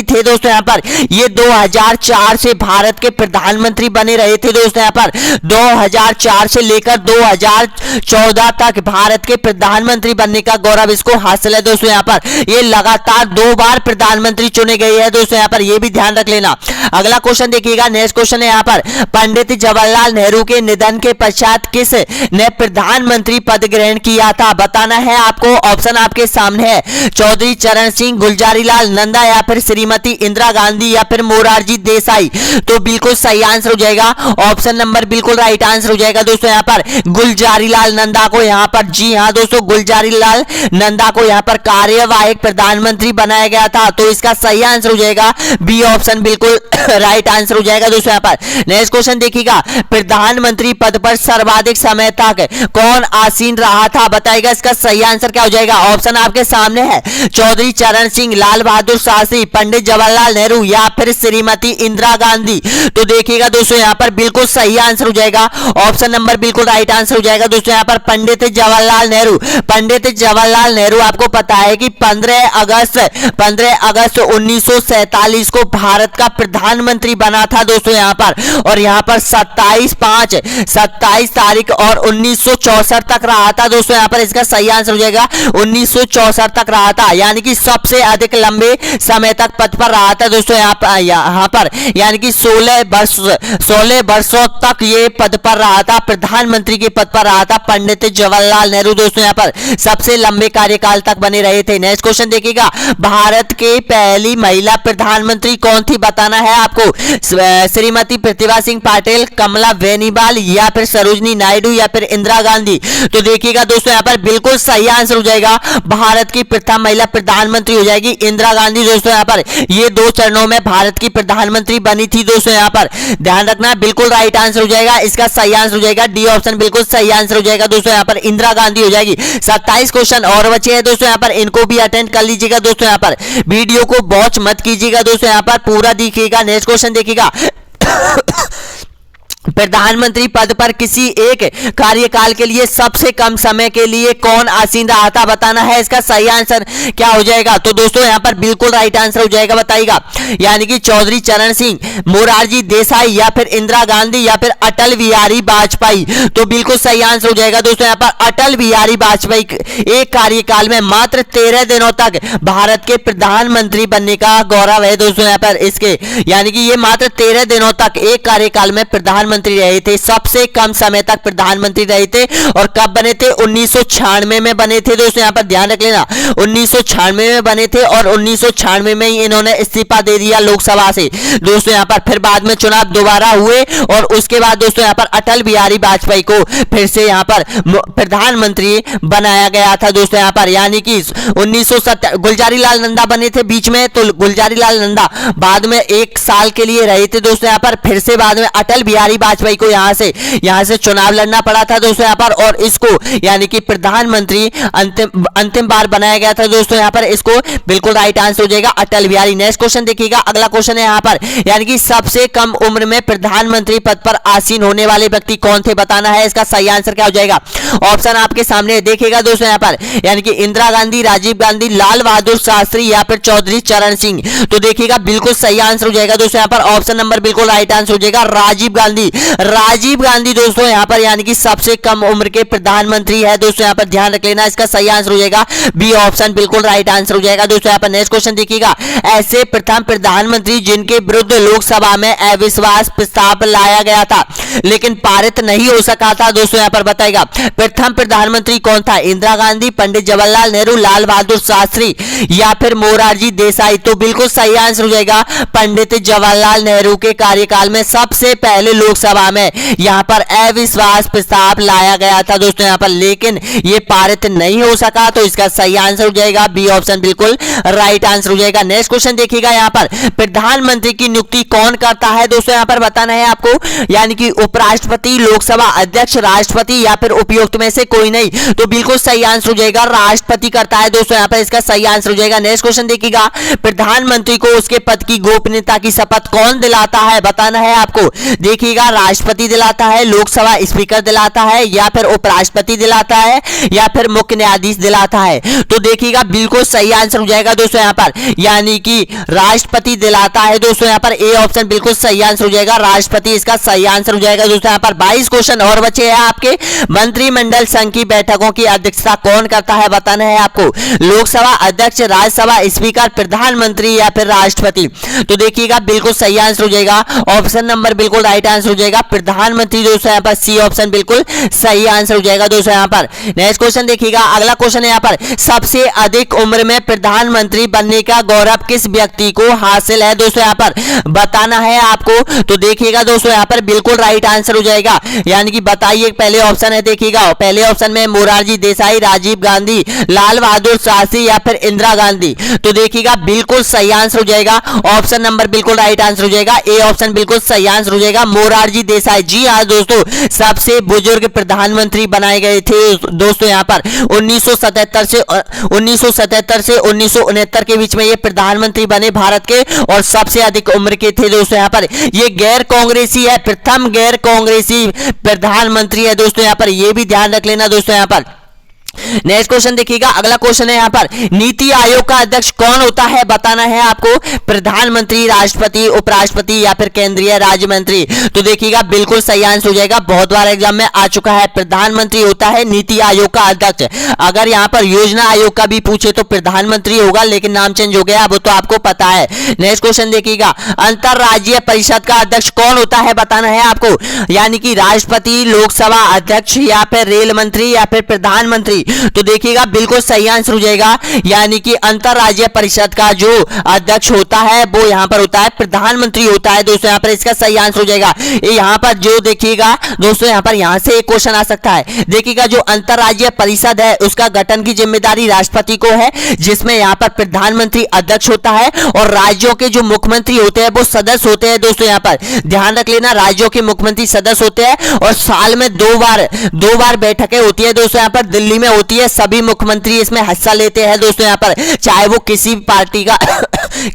थे दोस्तों। यहाँ पर ये 2004 से भारत के प्रधानमंत्री बने रहे थे दोस्तों। यहाँ पर 2004 से लेकर 2014 तक भारत के प्रधानमंत्री बनने का गौरव इसको हासिल है दोस्तों। यहाँ पर ये लगातार 2 बार प्रधानमंत्री चुने गए हैं दोस्तों। यहाँ पर ये भी ध्यान रख लेना। अगला क्वेश्चन देखिएगा। नेक्स्ट क्वेश्चन है यहाँ पर पंडित जवाहरलाल नेहरू के निधन के पश्चात किस ने प्रधानमंत्री पद ग्रहण किया था बताना है आपको। ऑप्शन आपके सामने है चौधरी चरण सिंह, गुलजारीलाल नंदा या फिर श्रीमती इंदिरा गांधी या फिर मोरारजी देसाई। तो बिल्कुल सही आंसर हो जाएगा। ऑप्शन नंबर बिल्कुल राइट आंसर हो जाएगा दोस्तों। यहाँ पर गुलजारीलाल नंदा को यहाँ पर जी हाँ दोस्तों गुलजारीलाल नंदा को यहाँ पर कार्यवाहक प्रधानमंत्री बनाया गया था। तो इसका सही आंसर हो जाएगा बी ऑप्शन बिल्कुल राइट आंसर हो जाएगा दोस्तों। यहाँ पर नेक्स्ट क्वेश्चन देखिएगा। प्रधानमंत्री पद पर सर्वाधिक समय तक कौन आसीन रहा था बताएगा। इसका सही आंसर क्या हो जाएगा। ऑप्शन आपके सामने है चौधरी चरण सिंह, लाल बहादुर शास्त्री, पंडित जवाहरलाल नेहरू या फिर श्रीमती इंदिरा गांधी। तो देखिएगा दोस्तों यहाँ पर बिल्कुल सही आंसर हो जाएगा। ऑप्शन नंबर बिल्कुल राइट आंसर हो जाएगा दोस्तों। यहाँ पर पंडित जवाहरलाल नेहरू आपको पता है कि 15 अगस्त 1947 को भारत का प्रधानमंत्री बना था दोस्तों। यहाँ पर और यहाँ पर 27 तारीख और 1964 तक रहा था दोस्तों। यहाँ पर इसका सही आंसर हो जाएगा 1964 तक रहा था यानी कि सबसे अधिक लंबे समय तक पद पर रहा था दोस्तों। यहाँ पर यानी कि 16 वर्षों तक ये पद पर रहा था, प्रधानमंत्री के पद पर रहा था पंडित जवाहरलाल नेहरू दोस्तों। यहाँ पर सबसे लंबे कार्यकाल तक बने रहे थे। नेक्स्ट क्वेश्चन देखिएगा। भारत के पहली महिला प्रधानमंत्री कौन थी बताना है आपको। श्रीमती प्रतिभा सिंह पाटिल, कमला बेनीवाल या फिर सरोजनी नायडू या फिर इंदिरा गांधी। तो देखिएगा दोस्तों यहाँ पर बिल्कुल सही आंसर हो जाएगा। भारत की प्रथम महिला प्रधानमंत्री हो जाएगी इंदिरा गांधी दोस्तों। यहाँ पर ये 2 चरणों में भारत की प्रधानमंत्री बनी थी दोस्तों। यहाँ पर ध्यान रखना बिल्कुल राइट आंसर हो जाएगा। इसका सही आंसर हो जाएगा डी ऑप्शन बिल्कुल सही आंसर हो जाएगा दोस्तों। यहाँ पर इंदिरा गांधी हो जाएगी। 27 क्वेश्चन और बचे हैं दोस्तों। यहाँ पर इनको भी अटेंड कर लीजिएगा दोस्तों। यहाँ पर वीडियो को वॉच मत कीजिएगा दोस्तों। यहाँ पर पूरा देखिएगा। नेक्स्ट क्वेश्चन देखिएगा। प्रधानमंत्री पद पर किसी एक कार्यकाल के लिए सबसे कम समय के लिए कौन आसीन रहा था बताना है। इसका सही आंसर क्या हो जाएगा। तो दोस्तों यहाँ पर बिल्कुल राइट आंसर हो जाएगा बताइएगा यानी कि चौधरी चरण सिंह, मोरारजी देसाई या फिर इंदिरा गांधी या फिर अटल बिहारी वाजपेयी। तो बिल्कुल सही आंसर हो जाएगा दोस्तों। यहाँ पर अटल बिहारी वाजपेयी एक कार्यकाल में मात्र 13 दिनों तक भारत के प्रधानमंत्री बनने का गौरव है दोस्तों। यहाँ पर इसके यानी कि ये मात्र 13 दिनों तक एक कार्यकाल में प्रधानमंत्री प्रधानमंत्री रहे थे, सबसे कम समय तक प्रधानमंत्री रहे थे। और कब बने थे? 1996 में बने थे दोस्तों, यहाँ पर ध्यान रख लेना, 1996 में बने थे और 1996 में ही इन्होंने इस्तीफा दे दिया लोकसभा से दोस्तों। यहाँ पर फिर बाद में चुनाव दोबारा हुए और उसके बाद दोस्तों यहाँ पर अटल बिहारी वाजपेयी को फिर से यहाँ पर प्रधानमंत्री बनाया गया था दोस्तों। यहाँ पर यानी कि 1970 गुलजारी लाल नंदा बने थे बीच में, तो गुलजारी लाल नंदा बाद में 1 साल के लिए रहे थे दोस्तों। यहाँ पर फिर से बाद में अटल बिहारी वाजपेयी को यहाँ से चुनाव लड़ना पड़ा था दोस्तों यहाँ पर, और इसको यानी कि प्रधानमंत्री अंतिम बार बनाया गया था दोस्तों। यहाँ पर इसको बिल्कुल राइट आंसर हो जाएगा अटल बिहारी। नेक्स्ट क्वेश्चन देखिएगा, अगला क्वेश्चन है यहाँ पर, यानी कि सबसे कम उम्र में प्रधानमंत्री पद पर आसीन होने वाले व्यक्ति कौन थे, बताना है। इसका सही आंसर क्या हो जाएगा? ऑप्शन आपके सामने देखिएगा दोस्तों यहाँ पर, यानी कि इंदिरा गांधी, राजीव गांधी, लाल बहादुर शास्त्री या फिर चौधरी चरण सिंह। तो देखिएगा बिल्कुल सही आंसर हो जाएगा दोस्तों यहाँ पर, ऑप्शन नंबर बिल्कुल राइट आंसर हो जाएगा राजीव गांधी। राजीव गांधी दोस्तों यहाँ पर यानी कि सबसे कम उम्र के प्रधानमंत्री है दोस्तों, यहाँ पर ध्यान रख लेना। इसका सही आंसर हो जाएगा बी ऑप्शन, बिल्कुल राइट आंसर हो जाएगा दोस्तों यहाँ पर। नेक्स्ट क्वेश्चन देखिएगा, ऐसे प्रथम प्रधानमंत्री जिनके विरुद्ध लोकसभा में अविश्वास प्रस्ताव लाया गया था लेकिन पारित नहीं हो सका था दोस्तों, यहाँ पर बताएगा प्रथम प्रधानमंत्री कौन था? इंदिरा गांधी, पंडित जवाहरलाल नेहरू, लाल बहादुर शास्त्री या फिर मोरारजी देसाई। तो बिल्कुल सही आंसर हो जाएगा पंडित जवाहरलाल नेहरू के कार्यकाल में सबसे पहले लोकसभा में यहाँ पर अविश्वास प्रस्ताव लाया गया था दोस्तों यहाँ पर, लेकिन ये पारित नहीं हो सका। तो इसका सही आंसर हो जाएगा बी ऑप्शन, बिल्कुल राइट आंसर हो जाएगा। नेक्स्ट क्वेश्चन देखिएगा, यहाँ पर प्रधानमंत्री की नियुक्ति कौन करता है दोस्तों, यहाँ पर बताना है आपको, यानी कि उपराष्ट्रपति, लोकसभा अध्यक्ष, राष्ट्रपति या फिर उपयुक्त में से कोई नहीं। तो बिल्कुल सही आंसर हो जाएगा राष्ट्रपति करता है दोस्तों, यहाँ पर इसका सही आंसर हो जाएगा। नेक्स्ट क्वेश्चन देखिएगा, प्रधानमंत्री को उसके पद की गोपनीयता की शपथ कौन दिलाता है, बताना है आपको। देखिएगा राष्ट्रपति दिलाता है, लोकसभा स्पीकर दिलाता है या फिर उपराष्ट्रपति दिलाता है या फिर मुख्य न्यायाधीश दिलाता है। तो देखिएगा बिल्कुल सही आंसर हो जाएगा दोस्तों यहाँ पर, यानी कि राष्ट्रपति दिलाता है दोस्तों यहाँ पर, ए ऑप्शन बिल्कुल सही आंसर हो जाएगा राष्ट्रपति, इसका सही आंसर हो जाएगा दोस्तों यहाँ पर। 22 क्वेश्चन और बचे हैं आपके। मंत्रिमंडल संघ की बैठकों की अध्यक्षता कौन करता है, बताना है आपको। लोकसभा अध्यक्ष, राज्यसभा स्पीकर, प्रधानमंत्री या फिर राष्ट्रपति। तो देखिएगा बिल्कुल सही आंसर हो जाएगा ऑप्शन नंबर बिल्कुल राइट आंसर हो जाएगा प्रधानमंत्री दोस्तों यहाँ पर, सी ऑप्शन बिल्कुल सही आंसर हो जाएगा दोस्तों यहाँ पर। नेक्स्ट क्वेश्चन देखिएगा, अगला क्वेश्चन है यहाँ पर, सबसे अधिक उम्र में प्रधानमंत्री बनने का गौरव किस व्यक्ति को हासिल है दोस्तों यहाँ पर, बताना है आपको। तो देखिएगा दोस्तों यहाँ पर बिल्कुल राइट आंसर हो जाएगा, यानी कि बताइए पहले ऑप्शन है, देखिएगा पहले ऑप्शन में मोरारजी देसाई, राजीव गांधी, लाल बहादुर शास्त्री या फिर इंदिरा गांधी। तो देखिएगा बिल्कुल सही आंसर हो जाएगा ऑप्शन नंबर बिल्कुल राइट आंसर हो जाएगा, ए ऑप्शन बिल्कुल सही आंसर हो जाएगा मोरारजी देसाई। जी हाँ दोस्तों, सबसे बुजुर्ग प्रधानमंत्री बनाए गए थे दोस्तों यहाँ पर 1977 से 1969 के बीच में ये प्रधानमंत्री बने भारत के, और सबसे अधिक उम्र के थे दोस्तों यहाँ पर। ये गैर कांग्रेसी है, प्रथम गैर कांग्रेसी प्रधानमंत्री है दोस्तों यहाँ पर, ये भी ध्यान रख लेना दोस्तों यहाँ पर। नेक्स्ट क्वेश्चन देखिएगा, अगला क्वेश्चन है यहाँ पर, नीति आयोग का अध्यक्ष कौन होता है, बताना है आपको। प्रधानमंत्री, राष्ट्रपति, उपराष्ट्रपति या फिर केंद्रीय राज्य मंत्री। तो देखिएगा बिल्कुल सही आंसर हो जाएगा, बहुत बार एग्जाम में आ चुका है, प्रधानमंत्री होता है नीति आयोग का अध्यक्ष। अगर यहाँ पर योजना आयोग का भी पूछे तो प्रधानमंत्री होगा, लेकिन नाम चेंज हो गया, अब तो आपको पता है। नेक्स्ट क्वेश्चन देखिएगा, अंतरराज्यीय परिषद का अध्यक्ष कौन होता है, बताना है आपको, यानी कि राष्ट्रपति, लोकसभा अध्यक्ष या फिर रेल मंत्री या फिर प्रधानमंत्री। तो देखिएगा बिल्कुल सही आंसर हो जाएगा, यानी कि अंतरराज्यीय परिषद का जो अध्यक्ष होता है वो यहाँ पर होता है प्रधानमंत्री होता है दोस्तों यहाँ पर, इसका सही आंसर हो जाएगा। यहाँ पर जो देखिएगा दोस्तों यहाँ पर यहाँ से एक क्वेश्चन आ सकता है, देखिएगा जो अंतरराज्यीय परिषद है उसका गठन की जिम्मेदारी राष्ट्रपति को है, जिसमें यहाँ पर प्रधानमंत्री अध्यक्ष होता है और राज्यों के जो मुख्यमंत्री होते हैं वो सदस्य होते हैं दोस्तों यहाँ पर, ध्यान रख लेना, राज्यों के मुख्यमंत्री सदस्य होते हैं और साल में दो बार बैठकें होती है दोस्तों यहाँ पर, दिल्ली में होती है, सभी मुख्यमंत्री इसमें हिस्सा लेते हैं दोस्तों यहाँ पर, चाहे वो किसी पार्टी का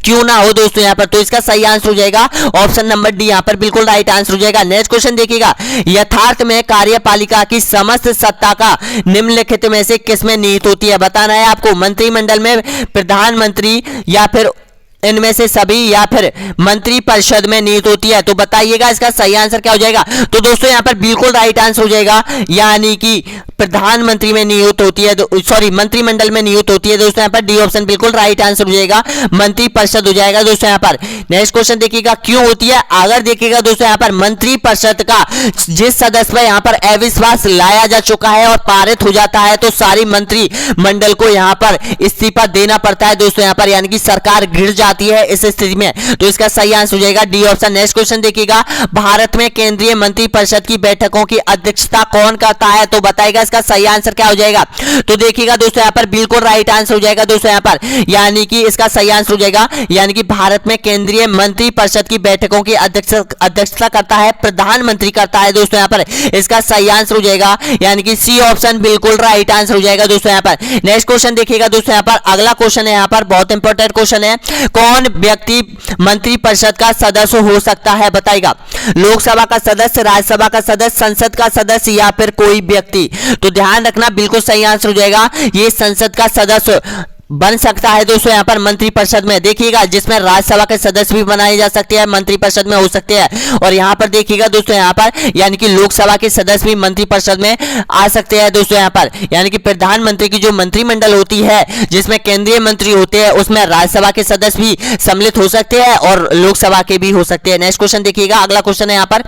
क्यों ना हो दोस्तों यहाँ पर। तो इसका सही आंसर हो जाएगा ऑप्शन नंबर डी, यहाँ पर बिल्कुल राइट आंसर हो जाएगा। नेक्स्ट क्वेश्चन देखिएगा, यथार्थ में कार्यपालिका की समस्त सत्ता का निम्नलिखित में से किसमें निहित होती है, बताना है आपको। मंत्रिमंडल में, प्रधानमंत्री या फिर इनमें से सभी या फिर मंत्री परिषद में नियुक्त होती है? तो बताइएगा इसका सही आंसर क्या हो जाएगा। तो दोस्तों यहाँ पर बिल्कुल राइट आंसर हो जाएगा, यानी कि प्रधानमंत्री में नियुक्त होती है, सॉरी मंत्रिमंडल में नियुक्त होती है। दोस्तों यहाँ पर डी ऑप्शन बिल्कुल राइट आंसर हो जाएगा, मंत्री परिषद हो जाएगा। दोस्तों यहाँ पर नेक्स्ट क्वेश्चन देखिएगा, क्यों होती है? अगर देखिएगा दोस्तों यहाँ पर मंत्री परिषद का जिस सदस्य पर यहाँ पर अविश्वास लाया जा चुका है और पारित हो जाता है तो सारी मंत्री मंडल को यहाँ पर इस्तीफा देना पड़ता है। दोस्तों यहाँ पर यानी कि सरकार गिर जाती है इस स्थिति में, तो इसका सही आंसर हो जाएगा डी ऑप्शन। नेक्स्ट क्वेश्चन देखिएगा, भारत में केंद्रीय मंत्रिपरिषद की बैठकों की अध्यक्षता कौन करता है? तो बताएगा इसका सही आंसर क्या हो जाएगा। तो देखिएगा दोस्तों यहाँ पर बिल्कुल राइट आंसर हो जाएगा दोस्तों यहाँ पर, यानी कि इसका सही आंसर हो जाएगा, यानी कि भारत में केंद्रीय मंत्रिपरिषद की बैठकों की अध्यक्षता करता है प्रधानमंत्री करता है। दोस्तों यहाँ पर इसका सही आंसर हो जाएगा, यानी कि सी ऑप्शन बिल्कुल राइट आंसर हो जाएगा दोस्तों यहाँ पर। नेक्स्ट क्वेश्चन देखिएगा दोस्तों यहाँ पर, अगला क्वेश्चन है यहाँ पर बहुत इंपॉर्टेंट क्वेश्चन है, कौन व्यक्ति मंत्रिपरिषद का सदस्य हो सकता है? बताएगा लोकसभा का सदस्य, राज्यसभा का सदस्य, संसद का सदस्य या फिर कोई व्यक्ति? तो ध्यान रखना बिल्कुल सही आंसर हो जाएगा, ये संसद का सदस्य बन सकता है दोस्तों यहाँ पर मंत्रिपरिषद में। देखिएगा जिसमें राज्यसभा के सदस्य भी बनाए जा सकते हैं, मंत्रिपरिषद में हो सकते हैं, और यहाँ पर देखिएगा दोस्तों यहाँ पर यानी कि लोकसभा के सदस्य भी मंत्रिपरिषद में आ सकते हैं। दोस्तों यहाँ पर यानी कि प्रधानमंत्री की जो मंत्रिमंडल होती है जिसमें केंद्रीय मंत्री होते हैं उसमें राज्यसभा के सदस्य भी सम्मिलित हो सकते हैं और लोकसभा के भी हो सकते हैं। नेक्स्ट क्वेश्चन देखिएगा, अगला क्वेश्चन है यहाँ पर,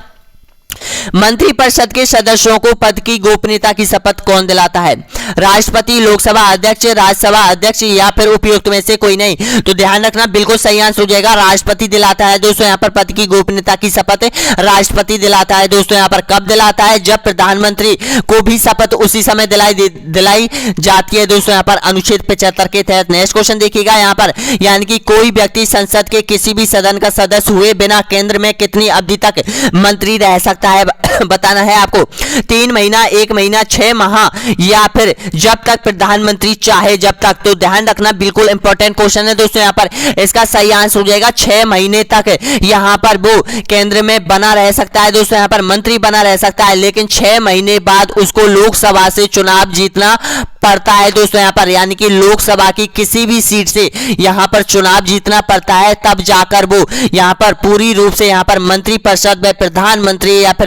मंत्रिपरिषद के सदस्यों को पद की गोपनीयता की शपथ कौन दिलाता है? राष्ट्रपति, लोकसभा अध्यक्ष, राज्यसभा अध्यक्ष या फिर उपयुक्त में से कोई नहीं? तो ध्यान रखना बिल्कुल सही आंसर हो जाएगा, राष्ट्रपति दिलाता है। दोस्तों यहाँ पर पद की गोपनीयता की शपथ राष्ट्रपति दिलाता है। दोस्तों यहाँ पर कब दिलाता है? जब प्रधानमंत्री को भी शपथ उसी समय दिलाई जाती है। दोस्तों यहाँ पर अनुच्छेद 75 के तहत। नेक्स्ट क्वेश्चन देखिएगा यहाँ पर, यानी कि कोई व्यक्ति संसद के किसी भी सदन का सदस्य हुए बिना केंद्र में कितनी अवधि तक मंत्री रह सकता है? बताना है आपको, 3 महीना, 1 महीना, 6 माह या फिर जब तक प्रधानमंत्री चाहे जब तक? तो ध्यान रखना बिल्कुल इंपॉर्टेंट क्वेश्चन है दोस्तों यहाँ पर, इसका सही आंसर हो जाएगा 6 महीने तक यहाँ पर वो केंद्र में बना रह सकता है। दोस्तों यहाँ पर मंत्री बना रह सकता है, लेकिन 6 महीने बाद उसको लोकसभा से चुनाव जीतना पड़ता है। दोस्तों यहाँ पर यानी कि लोकसभा की किसी भी सीट से यहाँ पर चुनाव जीतना पड़ता है, तब जाकर वो यहाँ पर पूरी रूप से यहाँ पर मंत्रिपरिषद में प्रधानमंत्री या फिर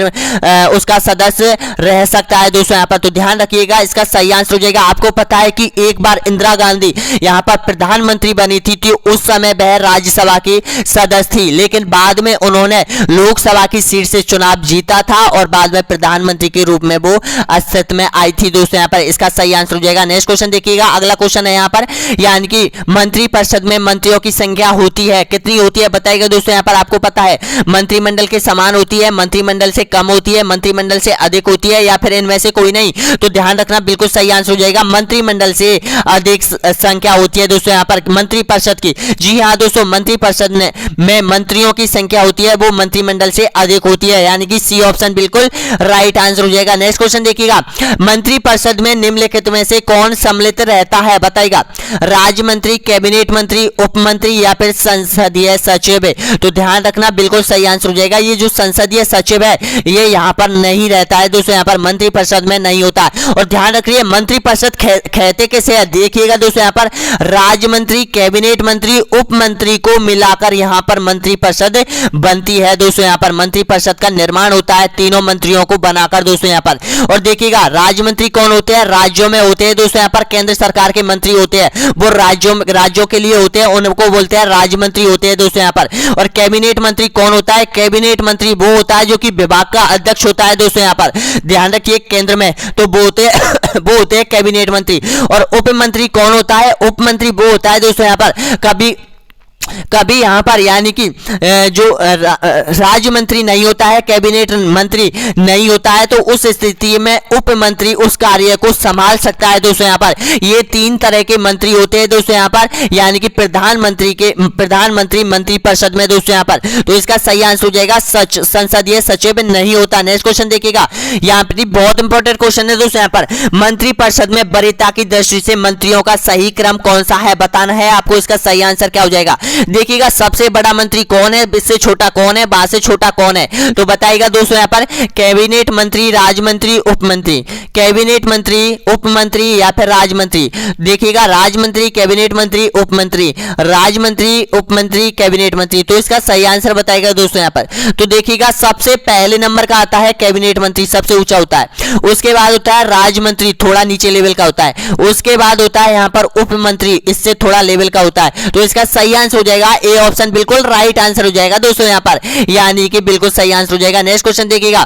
उसका सदस्य रह सकता है। दोस्तों यहाँ पर तो ध्यान रखिएगा, इसका सही आंसर हो जाएगा। आपको पता है कि एक बार इंदिरा गांधी यहाँ पर प्रधानमंत्री बनी थी तो उस समय वह राज्यसभा की सदस्य थी, लेकिन बाद में उन्होंने लोकसभा की सीट से चुनाव जीता था और बाद में प्रधानमंत्री के रूप में वो अस्तित्व में आई थी। दोस्तों यहाँ पर इसका सही आंसर हो जाएगा। नेक्स्ट क्वेश्चन देखिएगा, अगला क्वेश्चन है यहाँ पर, यानी कि मंत्रिपरिषद में मंत्रियों की संख्या होती है, कितनी होती है? बताइएगा दोस्तों यहाँ पर आपको पता है, मंत्रिमंडल के समान होती है, मंत्रिमंडल से कम होती है, मंत्रिमंडल से अधिक होती है या फिर इनमें से कोई नहीं? तो ध्यान रखना बिल्कुल सही आंसर हो जाएगा, मंत्रिमंडल से अधिक संख्या होती है। दोस्तों यहाँ पर मंत्रिपरिषद की, जी हाँ दोस्तों, मंत्रिपरिषद में मंत्रियों की संख्या होती है वो मंत्रिमंडल से अधिक होती है, यानी कि सी ऑप्शन बिल्कुल राइट आंसर हो जाएगा। नेक्स्ट क्वेश्चन देखिएगा, मंत्रिपरिषद में निम्नलिखित में से कौन सम्मिलित रहता है? बताइएगा राज्य मंत्री, कैबिनेट मंत्री, उप मंत्री या फिर संसदीय सचिव? तो ध्यान रखना बिल्कुल सही आंसर हो जाएगा, ये जो संसदीय सचिव है ये यहाँ पर नहीं रहता है। दोस्तों यहाँ पर मंत्रिपरिषद में नहीं होता है। और ध्यान रखिए मंत्रिपरिषद कहते कैसे है, देखिएगा दोस्तों यहाँ पर राज्य मंत्री, कैबिनेट मंत्री, उप मंत्री को मिलाकर यहाँ पर मंत्रिपरिषद बनती है। दोस्तों यहाँ पर मंत्रिपरिषद का निर्माण होता है तीनों मंत्रियों को बनाकर। दोस्तों यहाँ पर और देखिएगा राज्य मंत्री कौन होते हैं? राज्यों में होते हैं। दोस्तों यहाँ पर केंद्र सरकार के मंत्री होते हैं, वो राज्यों के लिए होते हैं, उनको बोलते हैं राज्य मंत्री होते हैं। दोस्तों यहाँ पर और कैबिनेट मंत्री कौन होता है? कैबिनेट मंत्री वो होता है जो कि विभाग का अध्यक्ष होता है। दोस्तों यहाँ पर ध्यान रखिए केंद्र में तो वो होते हैं कैबिनेट मंत्री। और उप मंत्री कौन होता है? उप मंत्री वो होता है दोस्तों यहाँ पर कभी यहाँ पर यानी कि जो राज्य मंत्री नहीं होता है, कैबिनेट मंत्री नहीं होता है, तो उस स्थिति में उप मंत्री उस कार्य को संभाल सकता है। दोस्तों यहाँ पर ये 3 तरह के मंत्री होते हैं। दोस्तों यहाँ पर यानी कि प्रधानमंत्री मंत्रिपरिषद में। दोस्तों यहाँ पर तो इसका सही आंसर हो जाएगा संसदीय सचिव नहीं होता। नेक्स्ट क्वेश्चन देखिएगा, यहाँ पर बहुत इंपॉर्टेंट क्वेश्चन है दोस्तों। यहाँ पर मंत्रिपरिषद में वरीयता की दृष्टि से मंत्रियों का सही क्रम कौन सा है? बताना है आपको, इसका सही आंसर क्या हो जाएगा। देखिएगा सबसे बड़ा मंत्री कौन है, इससे छोटा कौन है, बा से छोटा कौन है, तो बताइएगा दोस्तों यहाँ पर कैबिनेट मंत्री, राजमंत्री, उपमंत्री, कैबिनेट मंत्री, उपमंत्री या फिर राजमंत्री। देखिएगा राजमंत्री, कैबिनेट मंत्री, उपमंत्री, राजमंत्री, उपमंत्री, कैबिनेट मंत्री। तो इसका सही आंसर बताइएगा दोस्तों यहाँ पर। तो देखिएगा सबसे पहले नंबर का आता है कैबिनेट मंत्री, सबसे ऊंचा होता है। उसके बाद होता है राजमंत्री, थोड़ा नीचे लेवल का होता है। उसके बाद होता है यहाँ पर उपमंत्री, इससे थोड़ा लेवल का होता है। तो इसका सही आंसर हो जाएगा ए ऑप्शन, बिल्कुल राइट आंसर हो जाएगा दोस्तों यहाँ पर, यानी कि बिल्कुल सही आंसर हो जाएगा। नेक्स्ट क्वेश्चन देखिएगा,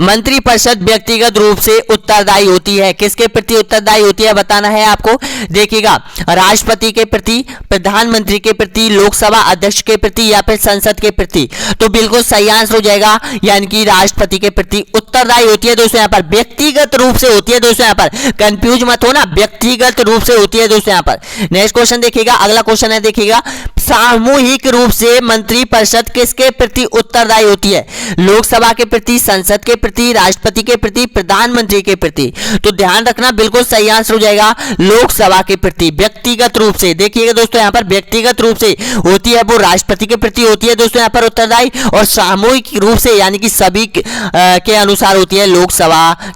मंत्रिपरिषद व्यक्तिगत रूप से उत्तरदायी होती है, किसके प्रति उत्तरदायी होती है बताना है आपको। देखिएगा राष्ट्रपति के प्रति, प्रधानमंत्री के प्रति, लोकसभा अध्यक्ष के प्रति या फिर संसद के प्रति। तो बिल्कुल सही आंसर हो जाएगा, यानी कि राष्ट्रपति के प्रति उत्तरदायी होती है दोस्तों यहाँ पर, व्यक्तिगत रूप से होती है दोस्तों यहाँ पर, कंफ्यूज मत हो ना, व्यक्तिगत रूप से होती है दोस्तों यहाँ पर। नेक्स्ट क्वेश्चन देखिएगा, अगला क्वेश्चन है, देखिएगा सामूहिक रूप से मंत्रिपरिषद किसके प्रति उत्तरदायी होती है, लोकसभा के प्रति, संसद के प्रति, राष्ट्रपति के प्रति, प्रधानमंत्री के प्रति। तो ध्यान रखना बिल्कुल सही आंसर हो जाएगा लोकसभा के प्रति, व्यक्तिगत रूप से। देखिएगा दोस्तों यहाँ पर व्यक्तिगत रूप से होती है वो राष्ट्रपति के प्रति होती है दोस्तों यहाँ पर उत्तरदायी, और सामूहिक रूप से यानी कि सभी के अनुसार होती है लोकसभा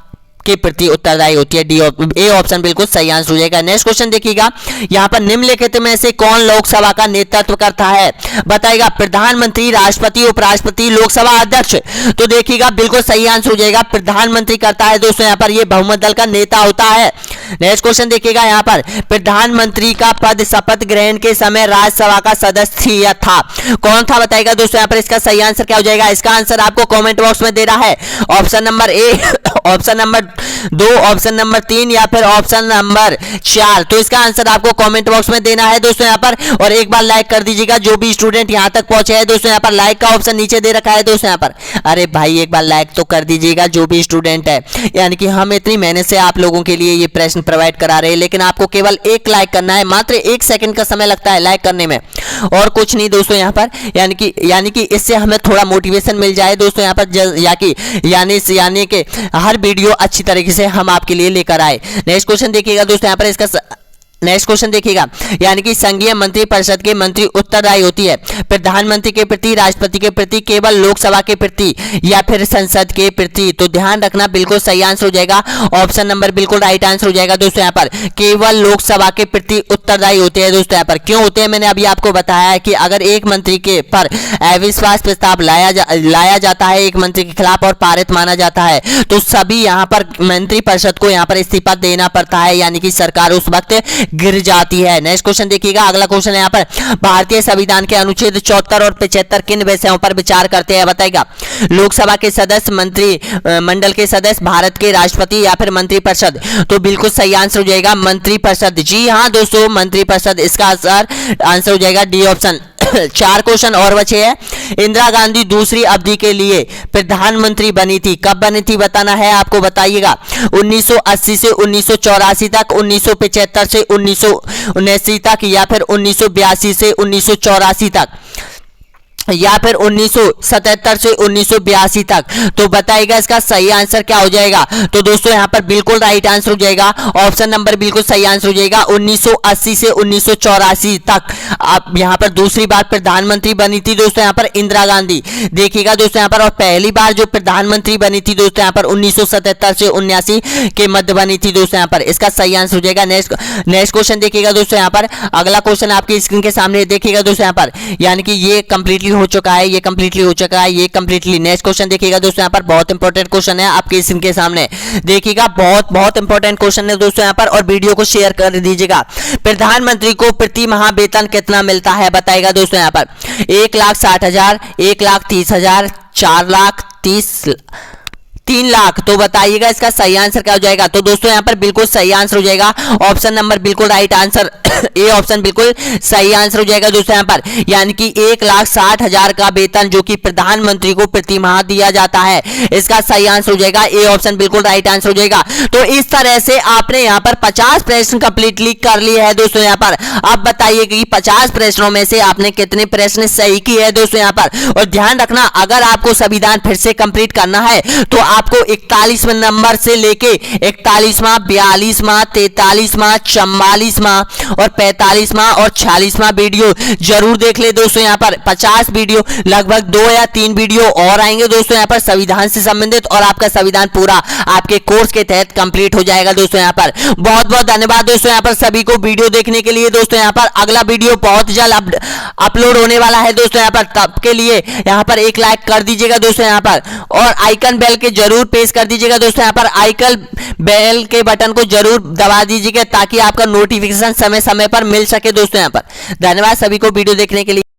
के प्रति उत्तरदायी होती है। डी ए ऑप्शन बिल्कुल सही आंसर हो जाएगा। नेक्स्ट क्वेश्चन देखिएगा, यहाँ पर निम्नलिखित में से कौन लोकसभा का नेतृत्व करता है बताएगा, प्रधानमंत्री, राष्ट्रपति, उपराष्ट्रपति, लोकसभा अध्यक्ष। तो देखिएगा बिल्कुल सही आंसर हो जाएगा, प्रधानमंत्री करता है दोस्तों यहाँ पर, ये बहुमत दल का नेता होता है। नेक्स्ट क्वेश्चन देखिएगा, यहाँ पर प्रधानमंत्री का पद शपथ ग्रहण के समय राज्यसभा का सदस्य था, कौन था बताएगा दोस्तों यहाँ पर। इसका सही आंसर क्या हो जाएगा, इसका आंसर आपको कॉमेंट बॉक्स में दे रहा है, option number A, option number 2, option number 3 या फिर ऑप्शन नंबर 4। तो इसका आंसर आपको कमेंट बॉक्स में देना है दोस्तों यहाँ पर, और एक बार लाइक कर दीजिएगा जो भी स्टूडेंट यहाँ तक पहुंचे हैं दोस्तों यहाँ पर। लाइक का ऑप्शन नीचे दे रखा है दोस्तों यहाँ पर, अरे भाई एक बार लाइक तो कर दीजिएगा जो भी स्टूडेंट है, यानी कि हम इतनी मेहनत से आप लोगों के लिए ये प्रश्न प्रोवाइड करा रहे हैं, लेकिन आपको केवल एक लाइक करना है, मात्र 1 सेकंड का समय लगता है लाइक करने में, और कुछ नहीं दोस्तों यहाँ पर, यानी कि इससे हमें थोड़ा मोटिवेशन मिल जाए दोस्तों यहाँ पर, यानी कि हर वीडियो अच्छी तरीके से हम आपके लिए लेकर आए। नेक्स्ट क्वेश्चन देखिएगा दोस्तों यहाँ पर, इसका नेक्स्ट क्वेश्चन देखिएगा, यानी कि संघीय मंत्रिपरिषद के मंत्री उत्तरदायी होती है प्रधानमंत्री के प्रति, राष्ट्रपति के प्रति, केवल लोकसभा के प्रति या फिर संसद के प्रति। तो ध्यान रखना बिल्कुल सही आंसर हो जाएगा, ऑप्शन नंबर बिल्कुल राइट आंसर हो जाएगा दोस्तों यहाँ पर, केवल लोकसभा के प्रति उत्तरदायी होते हैं दोस्तों यहाँ पर। क्यों होते हैं मैंने अभी आपको बताया है कि अगर एक मंत्री के पर अविश्वास प्रस्ताव लाया जाता है एक मंत्री के खिलाफ और पारित माना जाता है, तो सभी यहाँ पर मंत्रिपरिषद को यहाँ पर इस्तीफा देना पड़ता है, यानी कि सरकार उस वक्त गिर जाती है। नेक्स्ट क्वेश्चन देखिएगा, अगला क्वेश्चन है यहाँ पर, भारतीय संविधान के अनुच्छेद 74 और 75 किन विषयों पर विचार करते हैं बताएगा, लोकसभा के सदस्य, मंत्री मंडल के सदस्य, भारत के राष्ट्रपति या फिर मंत्रिपरिषद। तो बिल्कुल सही आंसर हो जाएगा मंत्रिपरिषद, जी हाँ दोस्तों मंत्रिपरिषद, इसका आंसर हो जाएगा डी ऑप्शन। 4 क्वेश्चन और बचे हैं, इंदिरा गांधी दूसरी अवधि के लिए प्रधानमंत्री बनी थी, कब बनी थी बताना है आपको, बताइएगा 1980 से 1984 तक, 1975 से 1979 तक, या फिर 1982 से 1984 तक, या फिर 1977 से 1982 तक। तो बताइएगा इसका सही आंसर क्या हो जाएगा। तो दोस्तों यहाँ पर बिल्कुल राइट आंसर हो जाएगा, ऑप्शन नंबर बिल्कुल सही आंसर हो जाएगा, 1980 से 1984 तक। अब यहाँ पर दूसरी बार प्रधानमंत्री बनी थी दोस्तों यहाँ पर इंदिरा गांधी, देखिएगा दोस्तों यहाँ पर, और पहली बार जो प्रधानमंत्री बनी थी दोस्तों यहाँ पर 1977 से 1979 के मध्य बनी थी दोस्तों यहाँ पर, इसका सही आंसर हो जाएगा। नेक्स्ट क्वेश्चन देखिएगा दोस्तों यहाँ पर, अगला क्वेश्चन आपकी स्क्रीन के सामने देखिएगा दोस्तों यहाँ पर, यानी कि ये कंप्लीटली हो चुका है, ये कंप्लीटली हो चुका है, ये कंप्लीटली। नेक्स्ट क्वेश्चन देखिएगा दोस्तों यहाँ पर, बहुत इंपॉर्टेंट क्वेश्चन है आपके स्क्रीन के सामने, देखिएगा बहुत इंपॉर्टेंट क्वेश्चन है दोस्तों यहाँ पर, और वीडियो को शेयर कर दीजिएगा। प्रधानमंत्री को प्रति माह वेतन कितना मिलता है बताएगा दोस्तों यहाँ पर, 1,60,000, 1,30,000, 4,30,000, 3 लाख। तो बताइएगा इसका सही आंसर क्या हो जाएगा। तो दोस्तों यहाँ पर बिल्कुल सही आंसर हो जाएगा, ऑप्शन नंबर बिल्कुल राइट आंसर, ए ऑप्शन बिल्कुल सही आंसर हो जाएगा दोस्तों यहाँ पर, यानी कि 1,60,000 का वेतन जो कि प्रधानमंत्री को प्रति माह दिया जाता है, इसका सही आंसर हो जाएगा, ए ऑप्शन बिल्कुल राइट आंसर हो जाएगा। तो इस तरह से आपने यहाँ पर 50 प्रश्न कंप्लीटली कर लिए है दोस्तों यहाँ पर। अब बताइए कि 50 प्रश्नों में से आपने कितने प्रश्न सही किए हैं दोस्तों यहाँ पर। और ध्यान रखना, अगर आपको संविधान फिर से कंप्लीट करना है तो आपको 41वें नंबर से लेके 41वां, 42वां, 43वां, 44वां और 45वां और 46वां वीडियो जरूर देख ले दोस्तों। यहाँ पर 50 वीडियो, लगभग 2 या 3 वीडियो और आएंगे दोस्तों यहाँ पर संविधान से संबंधित, और आपका संविधान पूरा आपके कोर्स के तहत कंप्लीट हो जाएगा दोस्तों। यहाँ पर बहुत बहुत धन्यवाद दोस्तों यहाँ पर सभी को वीडियो देखने के लिए दोस्तों। यहाँ पर अगला वीडियो बहुत जल्द अपलोड होने वाला है दोस्तों। यहाँ पर तब के लिए यहाँ पर एक लाइक कर दीजिएगा दोस्तों यहाँ पर, और आइकन बेल के जरूर प्रेस कर दीजिएगा दोस्तों। यहाँ पर आइकन बेल के बटन को जरूर दबा दीजिएगा ताकि आपका नोटिफिकेशन समय समय पर मिल सके दोस्तों। यहाँ पर धन्यवाद सभी को वीडियो देखने के लिए।